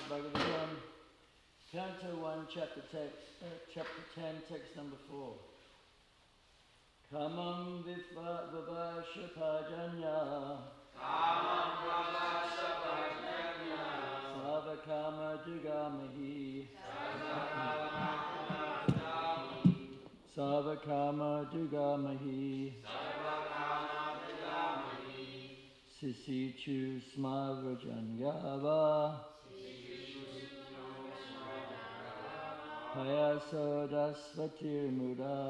Srimad Bhagavatam, Canto 1, Chapter 10, Text number 4. Kamam vivasha pajanya Savakama Jugamahi Savakama Jugamahi Sisichu Smavrajangava Payasodasvatir Muda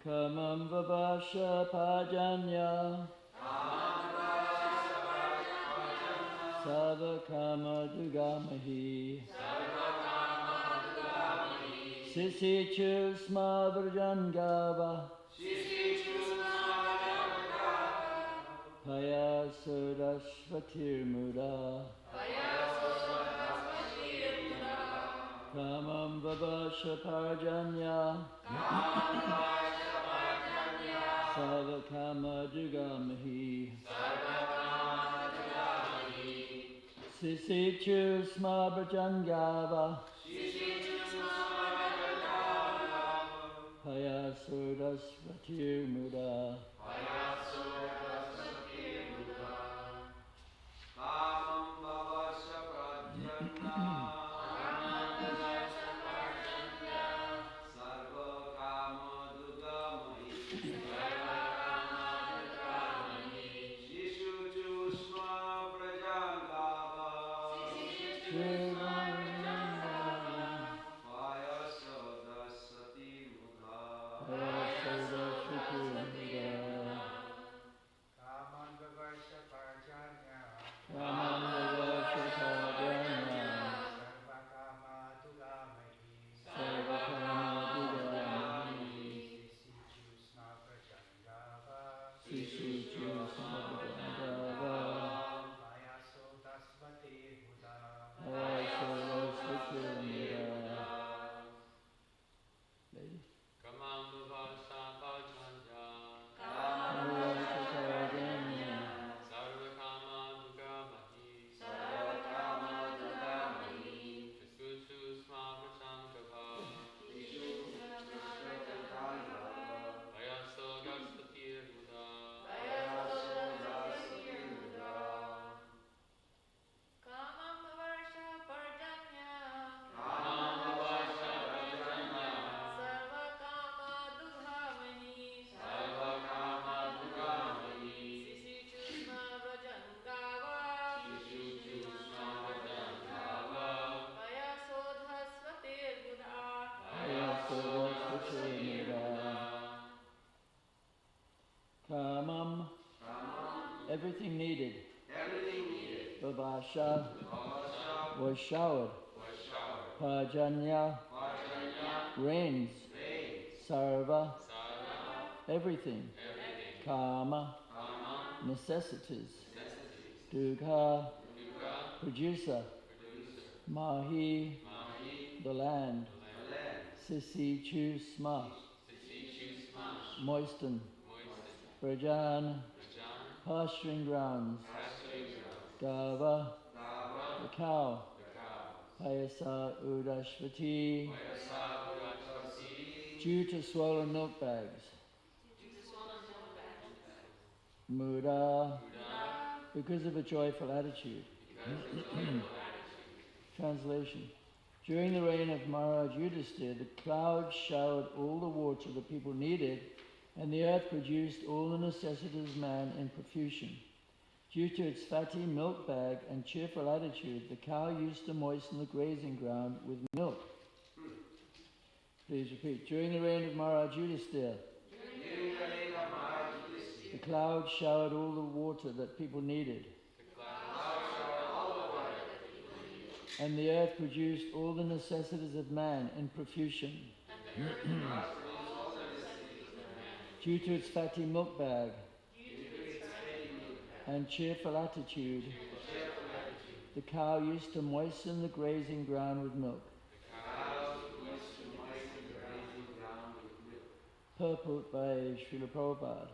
Kamam vivasha pajanya Savakama Jugamahi Sisichu Smavrajangava Payasodasvatir Muda Kamam vivasha pajanya Savakama Jugamahi Sisichu Smavrajangava Payasodasvatir Muda Kamam, everything needed. Vivasha was showered. Pajanya rains. Sarva everything. Kama necessities. Dugha producer. Mahi the land. Sisichu sma moisten. Brajan pasturing grounds. Gava the cow. Payasa udashvati due to swollen milk bags. Muda because of a joyful attitude. Translation. During the reign of Maharaj Yudhisthira, the clouds showered all the water the people needed, and the earth produced all the necessities of man in profusion. Due to its fatty milk bag and cheerful attitude, the cow used to moisten the grazing ground with milk. Please repeat. During the reign of Maharaj Yudhisthira, the clouds showered all the water that people needed, and the earth produced all the necessities of man in profusion. Due to its fatty milk bag and cheerful attitude, the cow used to moisten the grazing ground with milk. Purport by Srila Prabhupada.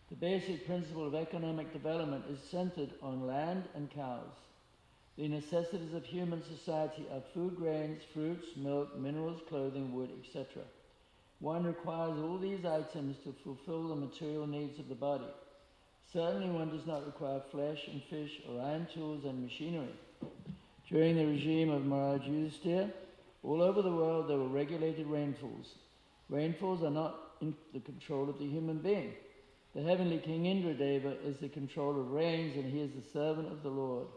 The basic principle of economic development is centered on land and cows. The necessities of human society are food, grains, fruits, milk, minerals, clothing, wood, etc. One requires all these items to fulfill the material needs of the body. Certainly one does not require flesh and fish or iron tools and machinery. During the regime of Maharaj Yudhisthira, all over the world there were regulated rainfalls. Rainfalls are not in the control of the human being. The heavenly King Indradeva is the controller of rains, and he is the servant of the Lord.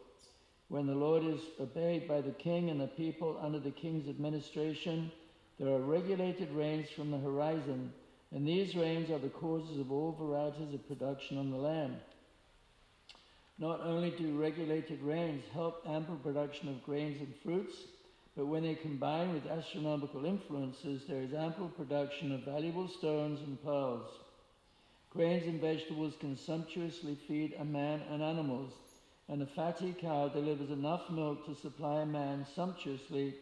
When the Lord is obeyed by the king and the people under the king's administration, there are regulated rains from the horizon, and these rains are the causes of all varieties of production on the land. Not only do regulated rains help ample production of grains and fruits, but when they combine with astronomical influences, there is ample production of valuable stones and pearls. Grains and vegetables can sumptuously feed a man and animals, and a fatty cow delivers enough milk to supply a man sumptuously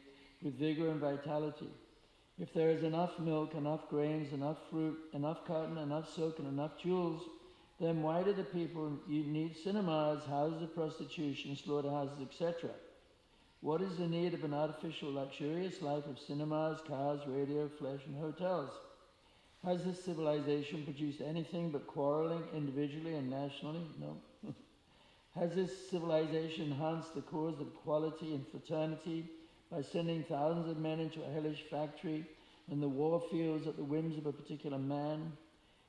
with vigor and vitality. If there is enough milk, enough grains, enough fruit, enough cotton, enough silk, and enough jewels, then why do the people need cinemas, houses of prostitution, slaughterhouses, etc.? What is the need of an artificial, luxurious life of cinemas, cars, radio, flesh, and hotels? Has this civilization produced anything but quarreling individually and nationally? No. Has this civilization enhanced the cause of equality and fraternity by sending thousands of men into a hellish factory and the war fields at the whims of a particular man?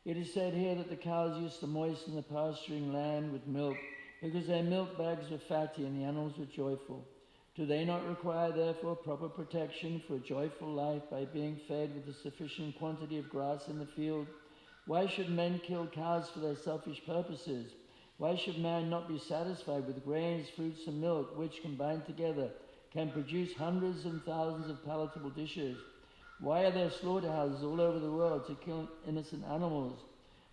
It is said here that the cows used to moisten the pasturing land with milk because their milk bags were fatty and the animals were joyful. Do they not require, therefore, proper protection for a joyful life by being fed with a sufficient quantity of grass in the field? Why should men kill cows for their selfish purposes? Why should man not be satisfied with grains, fruits, and milk, which, combined together, can produce hundreds and thousands of palatable dishes? Why are there slaughterhouses all over the world to kill innocent animals?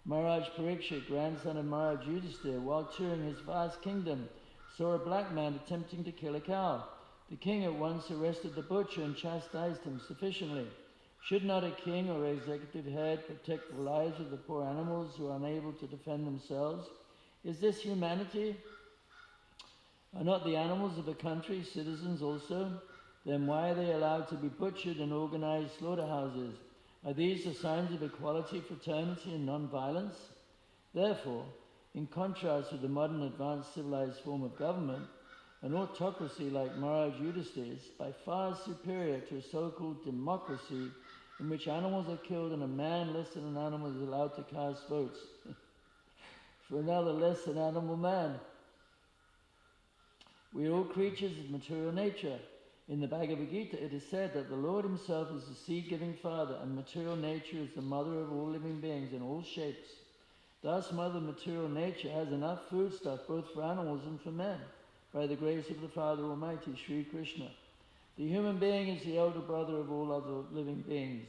Maharaj Parikshit, grandson of Maharaj Yudhisthira, while touring his vast kingdom, saw a black man attempting to kill a cow. The king at once arrested the butcher and chastised him sufficiently. Should not a king or executive head protect the lives of the poor animals who are unable to defend themselves? Is this humanity? Are not the animals of a country citizens also? Then why are they allowed to be butchered in organized slaughterhouses? Are these the signs of equality, fraternity, and non-violence? Therefore, in contrast with the modern advanced civilized form of government, an autocracy like Maharaj Yudhisthira is by far superior to a so-called democracy in which animals are killed and a man less than an animal is allowed to cast votes for another less than animal man. We are all creatures of material nature. In the Bhagavad Gita it is said that the Lord himself is the seed-giving father and material nature is the mother of all living beings in all shapes. Thus Mother Material Nature has enough foodstuff both for animals and for men, by the grace of the Father Almighty, Sri Krishna. The human being is the elder brother of all other living beings.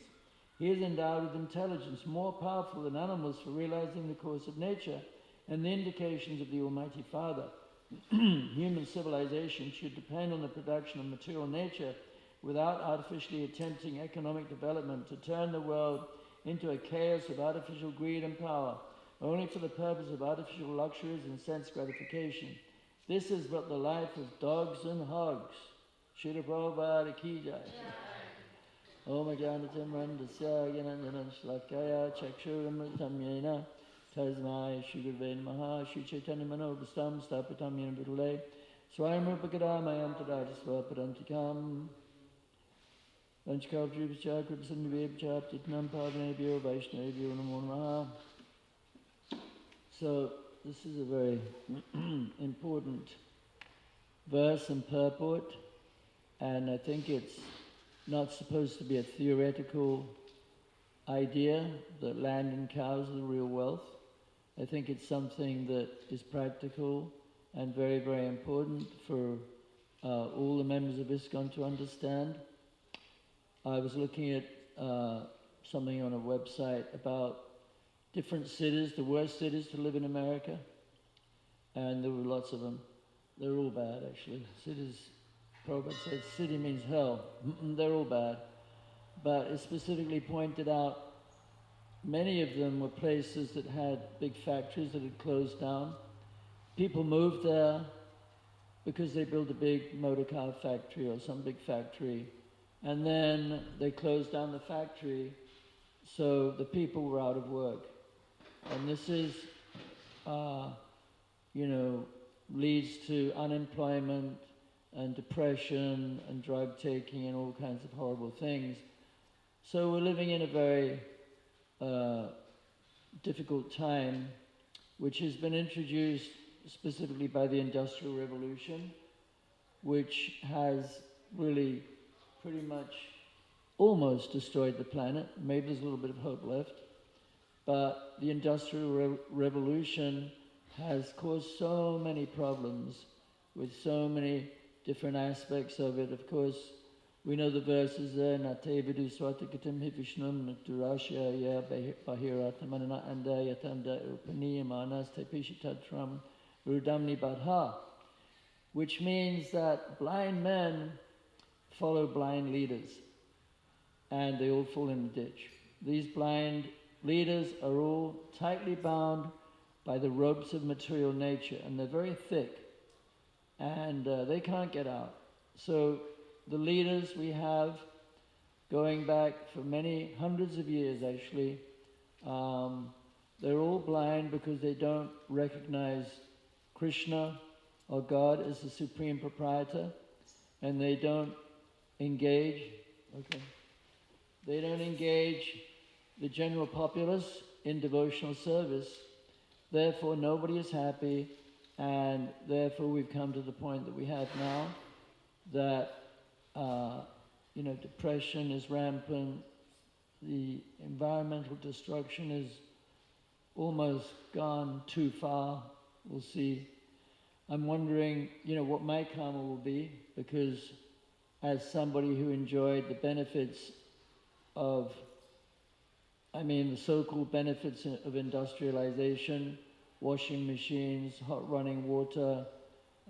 He is endowed with intelligence more powerful than animals for realizing the course of nature and the indications of the Almighty Father. Human civilization should depend on the production of material nature without artificially attempting economic development to turn the world into a chaos of artificial greed and power, only for the purpose of artificial luxuries and sense gratification. This is but the life of dogs and hogs. Srila Prabhupada Ki Jai. Om Ajanatam Randasya Gyananjanam Shlakaya Chakshuramritam Yena Tasmai Shri Gurve Namaha Shri Chaitanya Manobhastam Stapitam Yena Virule Swayam Rupakadamayam Tadajasva Padantikam Vanchakavri Vichar Kripasandive Vichar Titnam Pavanebhyo Vaishnavibhyo Namo Namaha. So this is a very important verse and purport, and I think it's not supposed to be a theoretical idea that land and cows are the real wealth. I think it's something that is practical and very, very important for all the members of ISKCON to understand. I was looking at something on a website about different cities, the worst cities to live in America, and there were lots of them. They're all bad, actually. Cities, Prabhupada said, city means hell. They're all bad. But it specifically pointed out many of them were places that had big factories that had closed down. People moved there because they built a big motor car factory or some big factory, and then they closed down the factory, so the people were out of work. And this is, leads to unemployment and depression and drug taking and all kinds of horrible things. So we're living in a very difficult time, which has been introduced specifically by the Industrial Revolution, which has really pretty much almost destroyed the planet. Maybe there's a little bit of hope left. But the Industrial Revolution has caused so many problems with so many different aspects of it. Of course, we know the verses there, Natevidu Swatakatim Hivishnum Naturashya Bahiratamana Anda Yatanda Upaniyamanas Tepishitatram Rudamni Badha, which means that blind men follow blind leaders and they all fall in the ditch. These blind leaders are all tightly bound by the ropes of material nature, and they're very thick, and they can't get out. So the leaders we have, going back for many hundreds of years actually, they're all blind because they don't recognize Krishna or God as the supreme proprietor, and they don't engage, they don't engage the general populace in devotional service. Therefore nobody is happy, and therefore we've come to the point that we have now, that depression is rampant, the environmental destruction is almost gone too far. We'll see. I'm wondering, what my karma will be, because as somebody who enjoyed the benefits of, the so-called benefits of industrialization, washing machines, hot running water,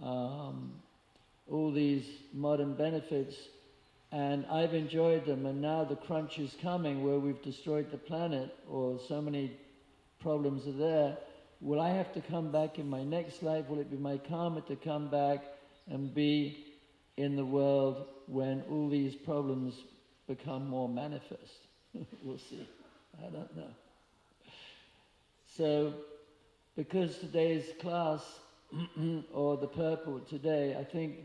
all these modern benefits, and I've enjoyed them, and now the crunch is coming where we've destroyed the planet, or so many problems are there. Will I have to come back in my next life? Will it be my karma to come back and be in the world when all these problems become more manifest? We'll see. I don't know. So, because today's class, or the purport today, I think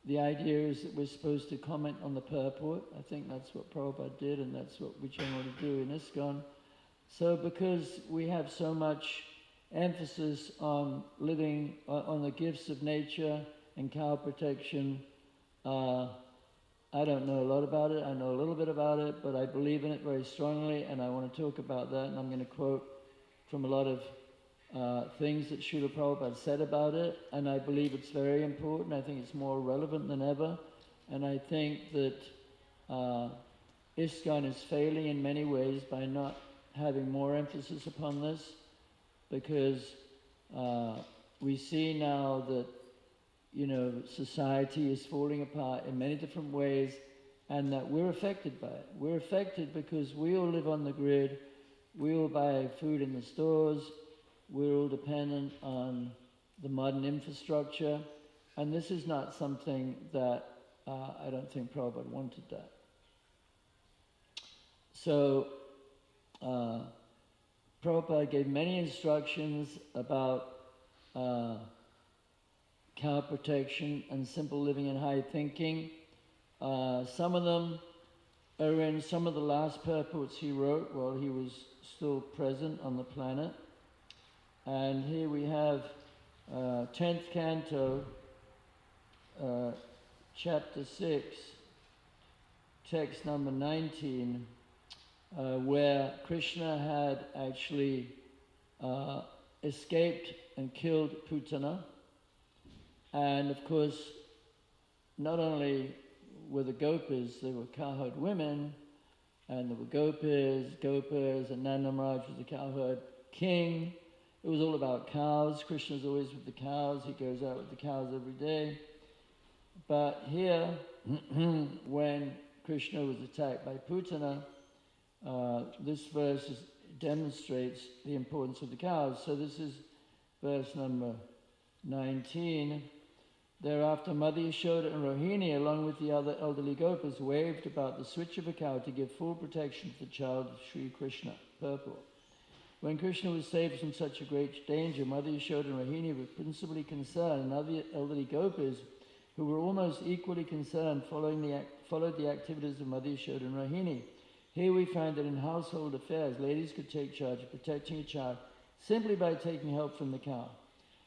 the idea is that we're supposed to comment on the purport. I think that's what Prabhupada did, and that's what we generally do in ISKCON. So because we have so much emphasis on living on the gifts of nature and cow protection, I don't know a lot about it. I know a little bit about it, but I believe in it very strongly, and I want to talk about that, and I'm going to quote from a lot of things that Srila Prabhupada said about it, and I believe it's very important. I think it's more relevant than ever, and I think that ISKCON is failing in many ways by not having more emphasis upon this, because we see now that society is falling apart in many different ways, and that we're affected by it. We're affected because we all live on the grid, we all buy food in the stores, we're all dependent on the modern infrastructure, and this is not something that I don't think Prabhupada wanted that. So Prabhupada gave many instructions about cow protection and simple living and high thinking. Some of them are in some of the last purports he wrote while he was still present on the planet. And here we have 10th canto, chapter 6, text number 19, where Krishna had actually escaped and killed Putana. And of course, not only were the gopis, there were cowherd women, and there were gopas, and Nanda Maharaj was the cowherd king. It was all about cows. Krishna's always with the cows. He goes out with the cows every day. But here, when Krishna was attacked by Putana, this verse demonstrates the importance of the cows. So this is verse number 19. Thereafter, Mother Yashoda and Rohini, along with the other elderly gopas, waved about the switch of a cow to give full protection to the child of Sri Krishna, purport. When Krishna was saved from such a great danger, Mother Yashoda and Rohini were principally concerned, and other elderly gopas, who were almost equally concerned, followed the activities of Mother Yashoda and Rohini. Here we find that in household affairs, ladies could take charge of protecting a child simply by taking help from the cow.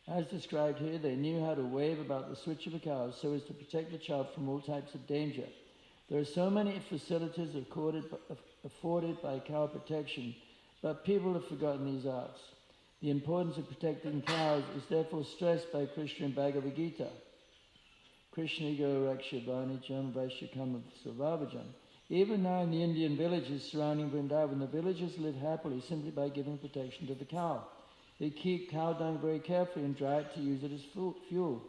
As described here, they knew how to wave about the switch of a cow so as to protect the child from all types of danger. There are so many facilities afforded by cow protection, but people have forgotten these arts. The importance of protecting cows is therefore stressed by Krishna in Bhagavad Gita. Krishna go rakshabhanijam vaishakam svabhajam. Even now in the Indian villages surrounding Vrindavan, the villagers live happily simply by giving protection to the cow. They keep cow dung very carefully and dry it to use it as fuel.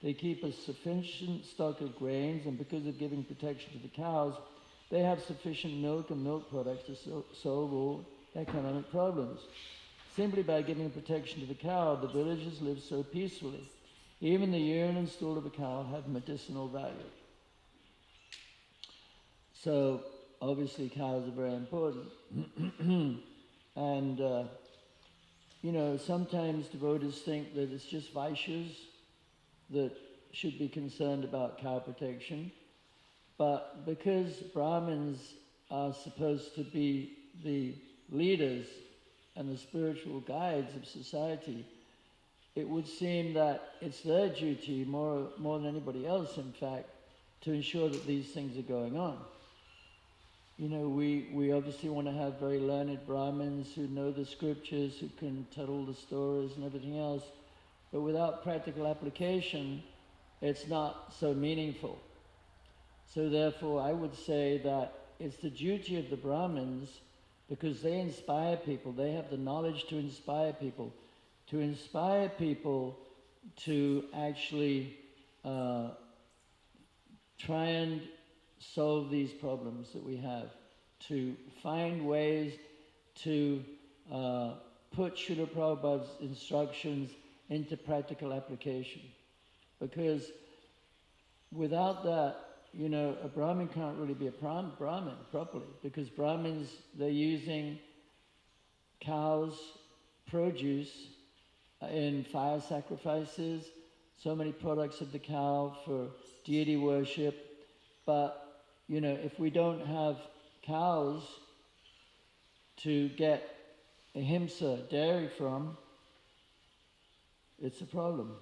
They keep a sufficient stock of grains, and because of giving protection to the cows, they have sufficient milk and milk products to solve all economic problems. Simply by giving protection to the cow, the villagers live so peacefully. Even the urine and stool of a cow have medicinal value. So, obviously cows are very important. And, sometimes devotees think that it's just Vaishyas that should be concerned about cow protection. But because Brahmins are supposed to be the leaders and the spiritual guides of society, it would seem that it's their duty, more than anybody else, in fact, to ensure that these things are going on. We obviously want to have very learned Brahmins who know the scriptures, who can tell all the stories and everything else, but without practical application, it's not so meaningful. So therefore, I would say that it's the duty of the Brahmins, because they inspire people, they have the knowledge to inspire people to actually try and solve these problems that we have, to find ways to put Srila Prabhupada's instructions into practical application. Because without that, a Brahmin can't really be a Brahmin properly, because Brahmins, they're using cows' produce in fire sacrifices, so many products of the cow for deity worship. But, if we don't have cows to get ahimsa, dairy from, it's a problem.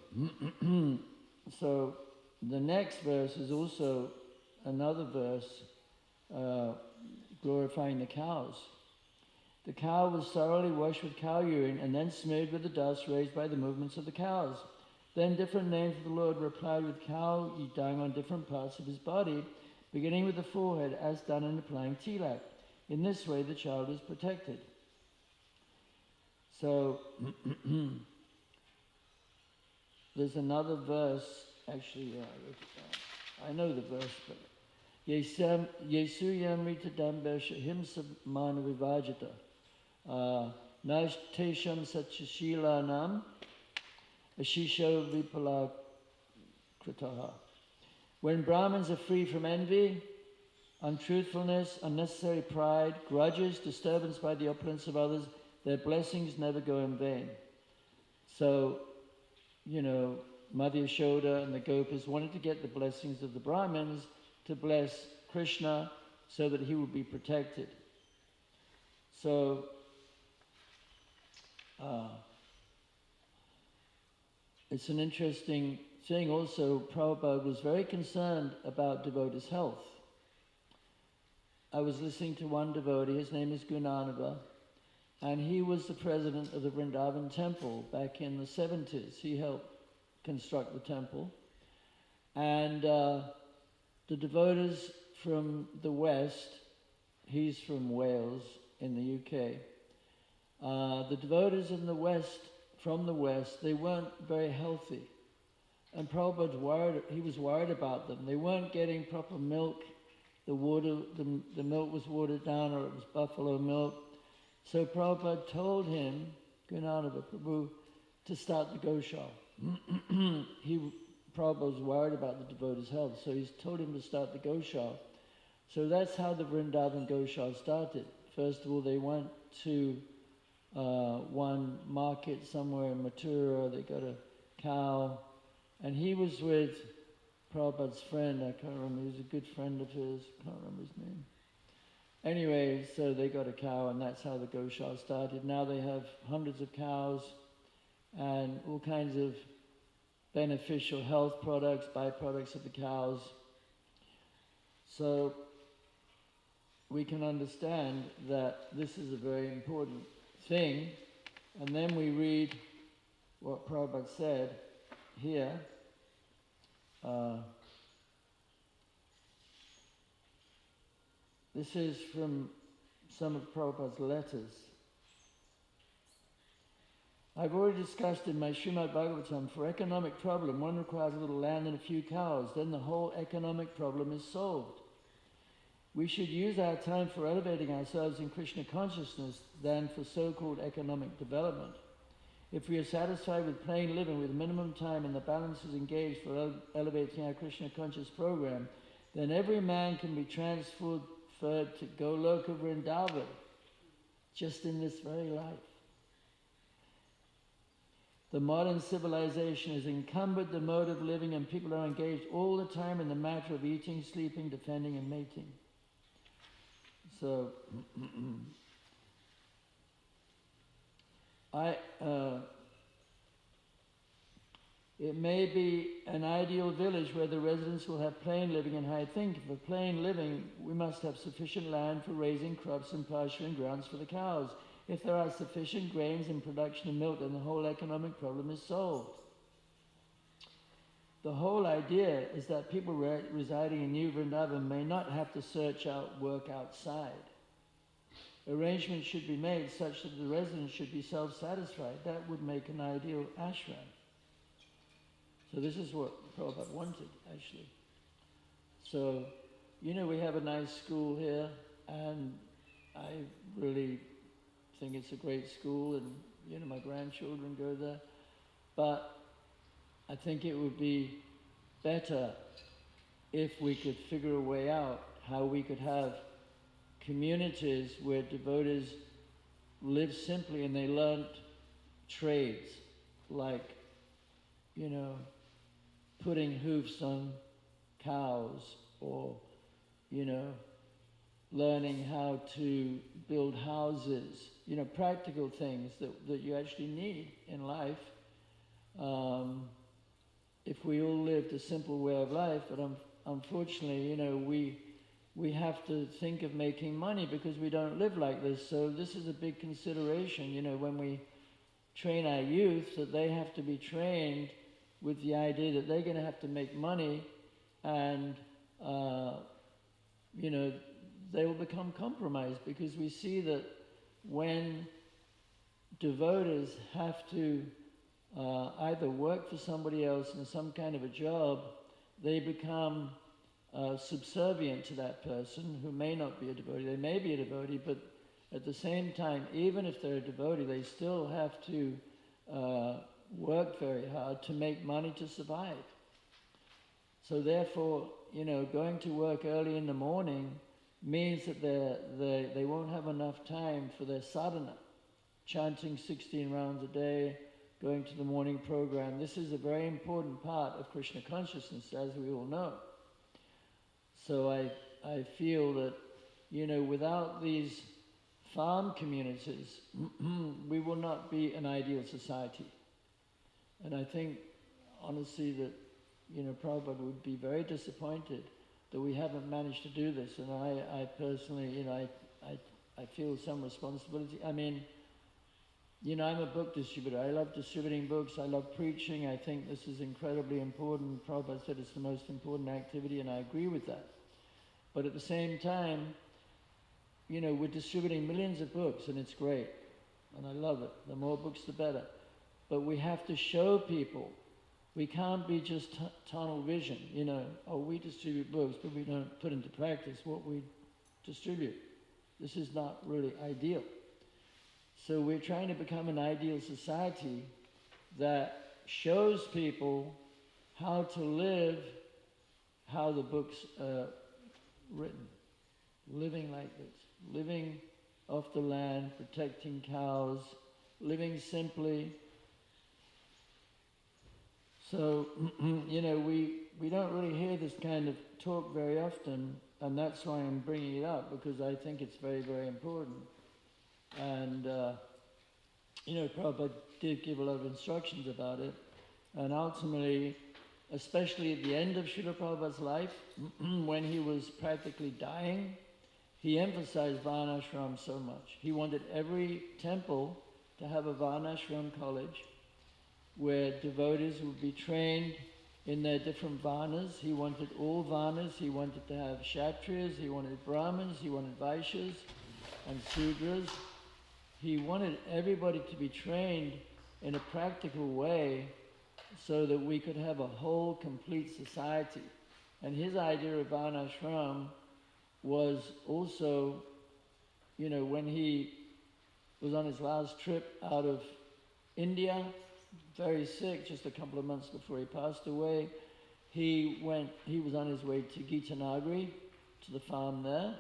So the next verse is also another verse glorifying the cows. The cow was thoroughly washed with cow urine and then smeared with the dust raised by the movements of the cows. Then different names of the Lord were applied with cow dung on different parts of his body, beginning with the forehead, as done in applying tilak. In this way, the child is protected. So, there's another verse, actually, I know the verse, but Yesu yamrita dambesha himsa mana vivajata nash tesham sachashila nam ashisha vipala kritaha. When Brahmins are free from envy, untruthfulness, unnecessary pride, grudges, disturbance by the opulence of others, their blessings never go in vain. So, Mother Yashoda and the Gopas wanted to get the blessings of the Brahmins to bless Krishna so that he would be protected. So, it's an interesting thing also. Prabhupada was very concerned about devotees' health. I was listening to one devotee, his name is Gunanava, and he was the president of the Vrindavan temple back in the 70s. He helped construct the temple. And the devotees from the West, he's from Wales in the UK, the devotees in the West, from the West, they weren't very healthy. And Prabhupada was worried about them. They weren't getting proper milk. The milk was watered down, or it was buffalo milk. So Prabhupada told him, Gunanava Prabhu, to start the Goshala. Prabhupada was worried about the devotee's health, so he's told him to start the Goshala. So that's how the Vrindavan Goshala started. First of all, they went to one market somewhere in Mathura. They got a cow, and he was with Prabhupada's friend. I can't remember. He was a good friend of his. Can't remember his name. Anyway, so they got a cow, and that's how the Goshala started. Now they have hundreds of cows and all kinds of beneficial health products, byproducts of the cows. So we can understand that this is a very important thing. And then we read what Prabhupada said here. This is from some of Prabhupada's letters. I've already discussed in my Srimad Bhagavatam, for economic problem, one requires a little land and a few cows, then the whole economic problem is solved. We should use our time for elevating ourselves in Krishna consciousness than for so-called economic development. If we are satisfied with plain living with minimum time and the balance is engaged for elevating our Krishna conscious program, then every man can be transferred to Goloka Vrindavan just in this very life. The modern civilization has encumbered the mode of living, and people are engaged all the time in the matter of eating, sleeping, defending, and mating. So, it may be an ideal village where the residents will have plain living, and I think for plain living we must have sufficient land for raising crops and pasturing grounds for the cows. If there are sufficient grains and production of milk, then the whole economic problem is solved. The whole idea is that people residing in New Vrindavan may not have to search out work outside. Arrangements should be made such that the residents should be self-satisfied. That would make an ideal ashram. So this is what Prabhupada wanted, actually. So, we have a nice school here, and I really think it's a great school, and my grandchildren go there. But I think it would be better if we could figure a way out how we could have communities where devotees live simply and they learn trades like, putting hoofs on cows, or, learning how to build houses, practical things that you actually need in life. If we all lived a simple way of life, but unfortunately, we have to think of making money because we don't live like this. So this is a big consideration, when we train our youth, that they have to be trained with the idea that they're going to have to make money, and they will become compromised, because we see that when devotees have to either work for somebody else in some kind of a job, they become subservient to that person who may not be a devotee. They may be a devotee, but at the same time, even if they're a devotee, they still have to work very hard to make money to survive. So therefore, going to work early in the morning means that they won't have enough time for their sadhana, chanting 16 rounds a day, going to the morning program. This is a very important part of Krishna consciousness, as we all know. So I feel that, without these farm communities, we will not be an ideal society. And I think, honestly, that, Prabhupada would be very disappointed that we haven't managed to do this. And I personally, I feel some responsibility. I mean, I'm a book distributor. I love distributing books. I love preaching. I think this is incredibly important. Prabhupada said it's the most important activity, and I agree with that. But at the same time, we're distributing millions of books, and it's great. And I love it. The more books, the better. But we have to show people. We can't be just tunnel vision, we distribute books, but we don't put into practice what we distribute. This is not really ideal. So we're trying to become an ideal society that shows people how to live, how the books are written. Living like this. Living off the land, protecting cows, living simply. So, we don't really hear this kind of talk very often, and that's why I'm bringing it up, because I think it's very, very important. And, Prabhupada did give a lot of instructions about it, and ultimately, especially at the end of Srila Prabhupada's life, when he was practically dying, he emphasized Varnashram so much. He wanted every temple to have a Varnashram college where devotees would be trained in their different Varnas. He wanted all Varnas. He wanted to have Kshatriyas, he wanted Brahmins, he wanted Vaishyas and Sudras. He wanted everybody to be trained in a practical way so that we could have a whole, complete society. And his idea of Varnashram was also, when he was on his last trip out of India, very sick, just a couple of months before he passed away, he was on his way to Gitanagari, to the farm there,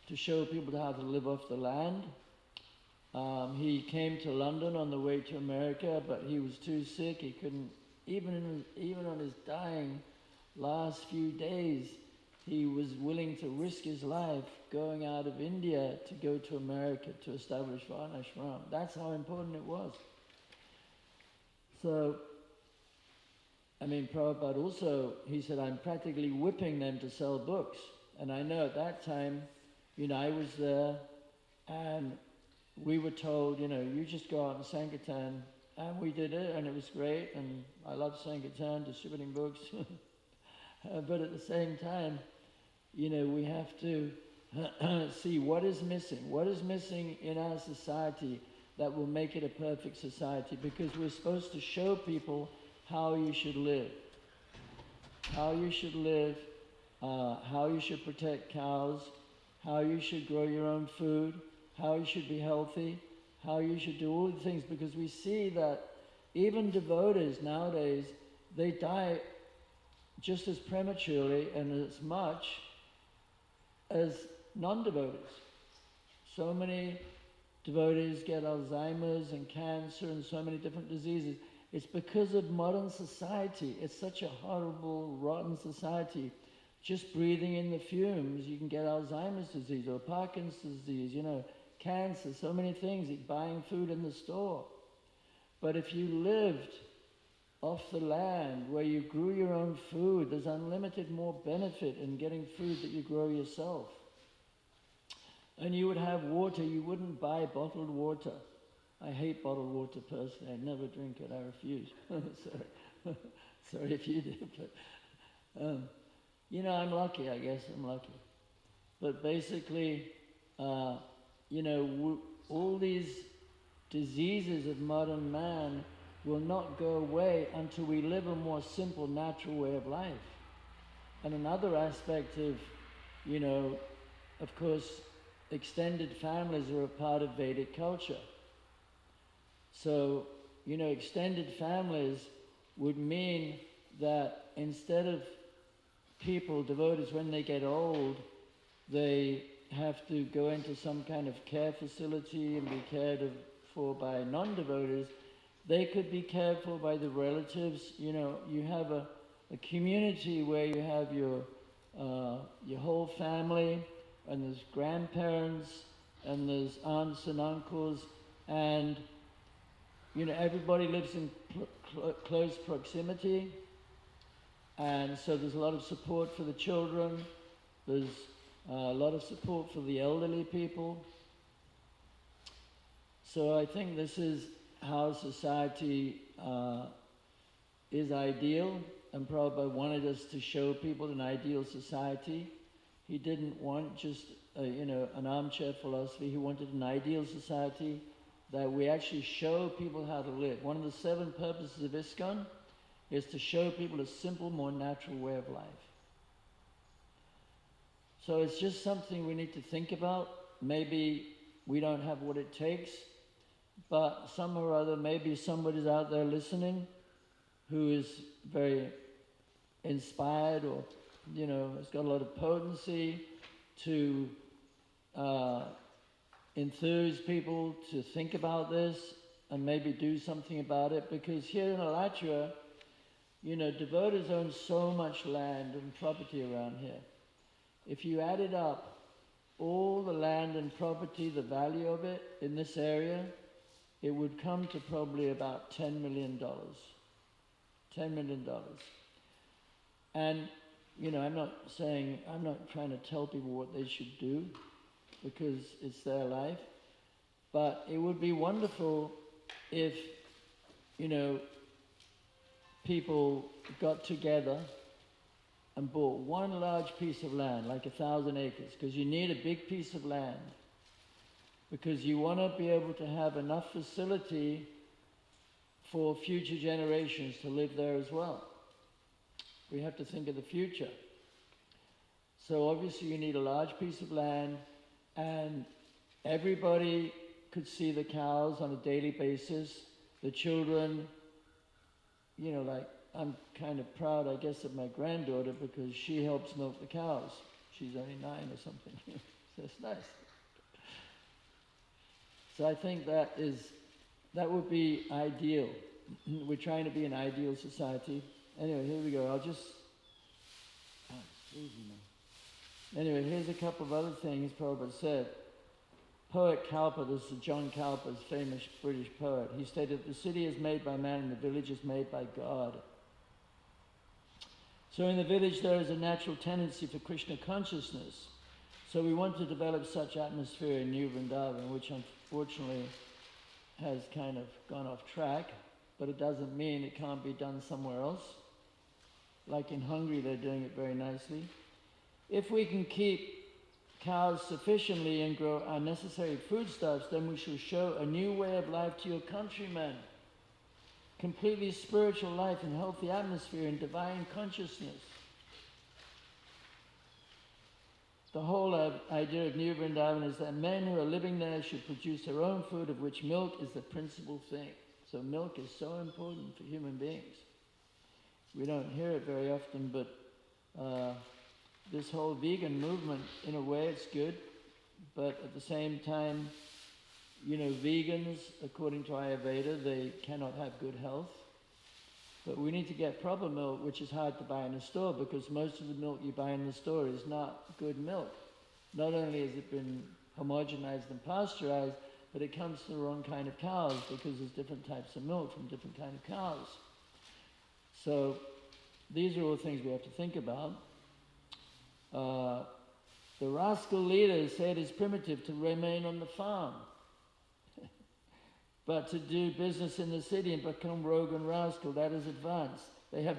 to show people how to live off the land. He came to London on the way to America, but he was too sick. He couldn't, even on his dying last few days, he was willing to risk his life going out of India to go to America to establish Varnashram. That's how important it was. So, Prabhupada also, he said, I'm practically whipping them to sell books. And I know at that time, I was there, and we were told, you just go out and Sankirtan. And we did it, and it was great, and I love Sankirtan, distributing books. But at the same time, we have to see what is missing. What is missing in our society that will make it a perfect society? Because we're supposed to show people how you should live. How you should live, how you should protect cows, how you should grow your own food, how you should be healthy, how you should do all the things, because we see that even devotees nowadays, they die just as prematurely and as much as non-devotees. So many devotees get Alzheimer's and cancer and so many different diseases. It's because of modern society. It's such a horrible, rotten society. Just breathing in the fumes, you can get Alzheimer's disease or Parkinson's disease, cancer, so many things, buying food in the store. But if you lived off the land where you grew your own food, there's unlimited more benefit in getting food that you grow yourself. And you would have water, you wouldn't buy bottled water. I hate bottled water personally, I never drink it, I refuse. Sorry. Sorry if you do, but I'm lucky, I guess I'm lucky. But basically, all these diseases of modern man will not go away until we live a more simple, natural way of life. And another aspect of course, extended families are a part of Vedic culture. So, extended families would mean that instead of people, devotees, when they get old, they have to go into some kind of care facility and be cared for by non-devotees, they could be cared for by the relatives. You have a community where you have your whole family, and there's grandparents, and there's aunts and uncles, and everybody lives in close proximity, and so there's a lot of support for the children, there's a lot of support for the elderly people. So I think this is how society is ideal, and Prabhupada wanted us to show people an ideal society. He didn't want just an armchair philosophy. He wanted an ideal society that we actually show people how to live. One of the 7 purposes of ISKCON is to show people a simple, more natural way of life. So it's just something we need to think about. Maybe we don't have what it takes but somehow or other, maybe somebody's out there listening who is very inspired, or has got a lot of potency to enthuse people to think about this and maybe do something about it. Because here in Alachua, devotees own so much land and property around here. If you added up all the land and property, the value of it in this area, it would come to probably about $10 million. $10 million. And, I'm not trying to tell people what they should do, because it's their life. But it would be wonderful if, people got together and bought one large piece of land, like 1,000 acres, because you need a big piece of land, because you want to be able to have enough facility for future generations to live there as well. We have to think of the future. So obviously you need a large piece of land, and everybody could see the cows on a daily basis. The children, I'm kind of proud, I guess, of my granddaughter, because she helps milk the cows. She's only 9 or something. So it's nice. So I think that would be ideal. We're trying to be an ideal society. Anyway, here we go. It's easy now. Anyway, here's a couple of other things Prabhupada said. Poet Cowper, this is John Cowper's famous British poet, he stated, "The city is made by man and the village is made by God." So in the village there is a natural tendency for Krishna consciousness. So we want to develop such atmosphere in New Vrindavan, which unfortunately has kind of gone off track, but it doesn't mean it can't be done somewhere else. Like in Hungary, they're doing it very nicely. If we can keep cows sufficiently and grow our necessary foodstuffs, then we shall show a new way of life to your countrymen. Completely spiritual life and healthy atmosphere and divine consciousness. The whole idea of New Vrindavan is that men who are living there should produce their own food, of which milk is the principal thing. So milk is so important for human beings. We don't hear it very often, but this whole vegan movement, in a way it's good, but at the same time, vegans, according to Ayurveda, they cannot have good health. But we need to get proper milk, which is hard to buy in the store, because most of the milk you buy in the store is not good milk. Not only has it been homogenized and pasteurized, but it comes from the wrong kind of cows, because there's different types of milk from different kind of cows. So these are all things we have to think about. The rascal leaders say it is primitive to remain on the farm, but to do business in the city and become rogue and rascal, that is advanced. They have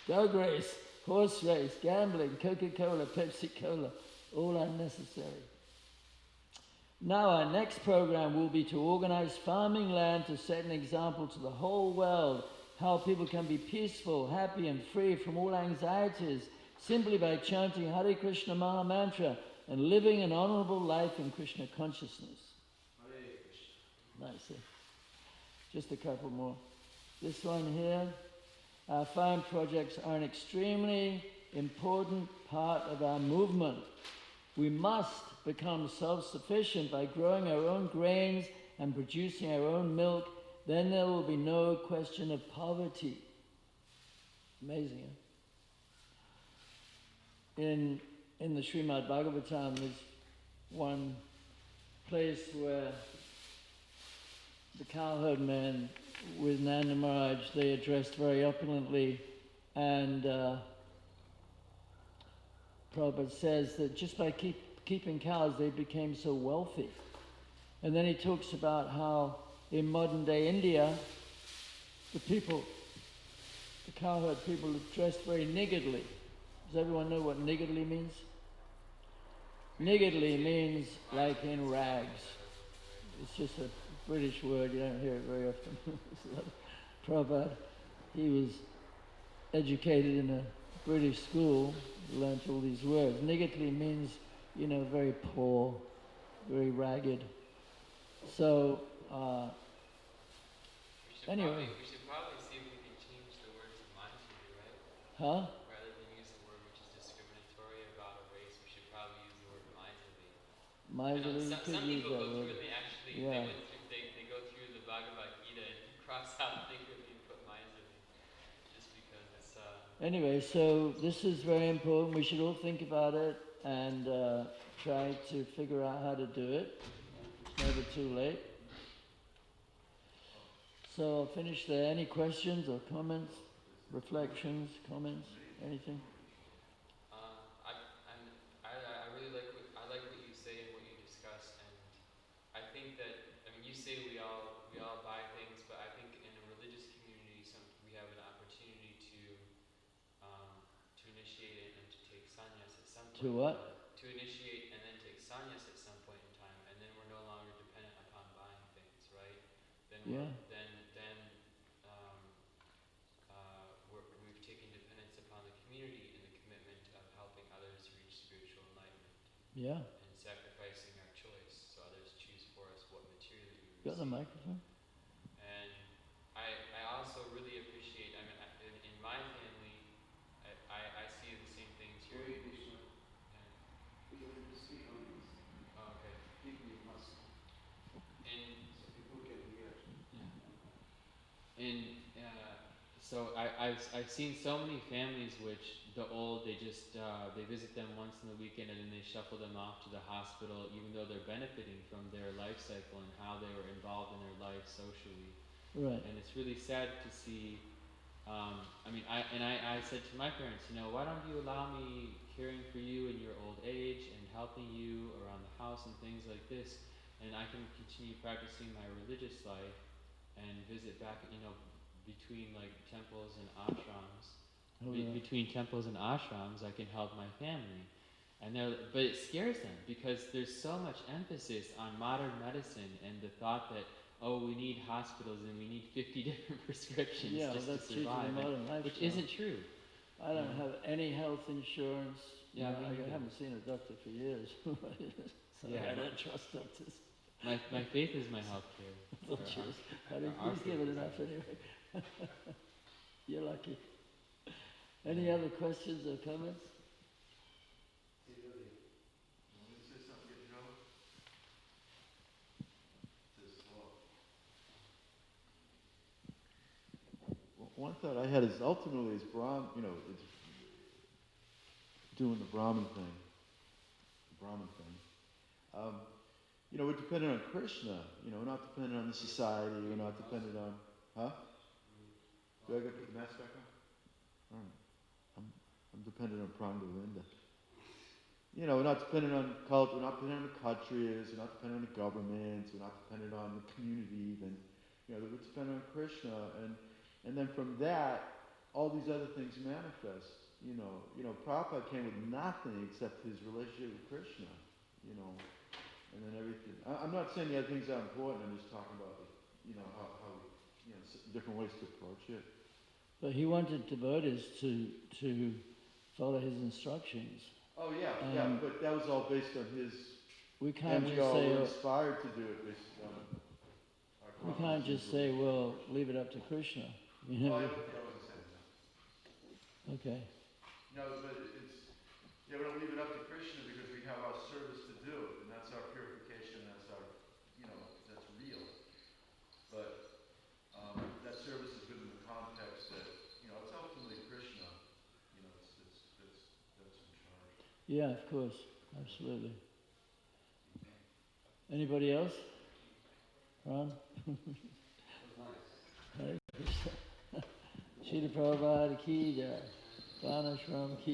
dog race, horse race, gambling, Coca-Cola, Pepsi-Cola, all unnecessary. Now our next program will be to organize farming land to set an example to the whole world, how people can be peaceful, happy and free from all anxieties, simply by chanting Hare Krishna Maha Mantra and living an honorable life in Krishna consciousness. Hare Krishna. Nice. Just a couple more. This one here. Our farm projects are an extremely important part of our movement. We must become self-sufficient by growing our own grains and producing our own milk. Then there will be no question of poverty. Amazing, eh? In the Srimad Bhagavatam, there's one place where the cowherd man with Nanda Maharaj, they are dressed very opulently, and Prabhupada says that just by keeping cows, they became so wealthy. And then he talks about how in modern day India, the cowherd people are dressed very niggardly. Does everyone know what niggardly means? Niggardly means like in rags. It's just a British word, you don't hear it very often. Prabhupada, he was educated in a British school, learnt all these words. Niggardly means, very poor, very ragged. So Anyway. We should probably see if we can change the word to mindfully, right? Huh? Rather than use a word which is discriminatory about a race, we should probably use the word miserly. Miserly, you could Some use people that go word. through and they go through the Bhagavad Gita and cross out niggardly and put miserly, just because it's. Anyway, so this is very important. We should all think about it and try to figure out how to do it. It's never too late. So I'll finish there. Any questions or comments, reflections, comments, anything? I really like what you say and what you discuss, and I think that you say we all buy things, but I think in a religious community, we have an opportunity to initiate it and to take sannyas at some point. To what? To initiate and then take sannyas at some point in time, and then we're no longer dependent upon buying things, right? Then Yeah. We've taken dependence upon the community and the commitment of helping others reach spiritual enlightenment. Yeah. And sacrificing our choice so others choose for us what materially we receive. Got the microphone? And I also really appreciate, in my family, I see the same things here. Oh, okay. So I've seen so many families which they visit them once in the weekend and then they shuffle them off to the hospital, even though they're benefiting from their life cycle and how they were involved in their life socially. Right. And it's really sad to see. I said to my parents, why don't you allow me caring for you in your old age and helping you around the house and things like this, and I can continue practicing my religious life and visit back, between like temples and ashrams. Between temples and ashrams, I can help my family. But it scares them because there's so much emphasis on modern medicine and the thought that, we need hospitals and we need 50 different prescriptions just to survive, which isn't true. I don't have any health insurance. Yeah, I haven't seen a doctor for years. So I don't trust doctors. My faith is my health care. He's given enough anyway. You're lucky. Any other questions or comments? One thought I had is ultimately it's doing the Brahman thing. We're dependent on Krishna. We're not dependent on the society. We're not dependent on, Do I get to put the mask back on? All right. I'm dependent on Prangalinda. We're not dependent on culture. We're not dependent on the countries. We're not dependent on the governments. We're not dependent on the community even. We're dependent on Krishna, and then from that, all these other things manifest. Prabhupada came with nothing except his relationship with Krishna. And then everything. I'm not saying the other things are important. I'm just talking about, how different ways to approach it. But he wanted devotees to follow his instructions. Oh yeah, but that was all based on his. We can't and we just all say. Were inspired to do it based on. We can't just say, well, leave it up to Krishna. I wasn't saying that. Okay. No, but we don't leave it up to Krishna because we have our service to do, and that's our purification. That's our, that's real. But that service is good in the context that it's ultimately Krishna. That's in charge. Yeah, of course, absolutely. Anybody else? Ron? Hare Krishna. Srila Prabhupada ki jai. Ashram ki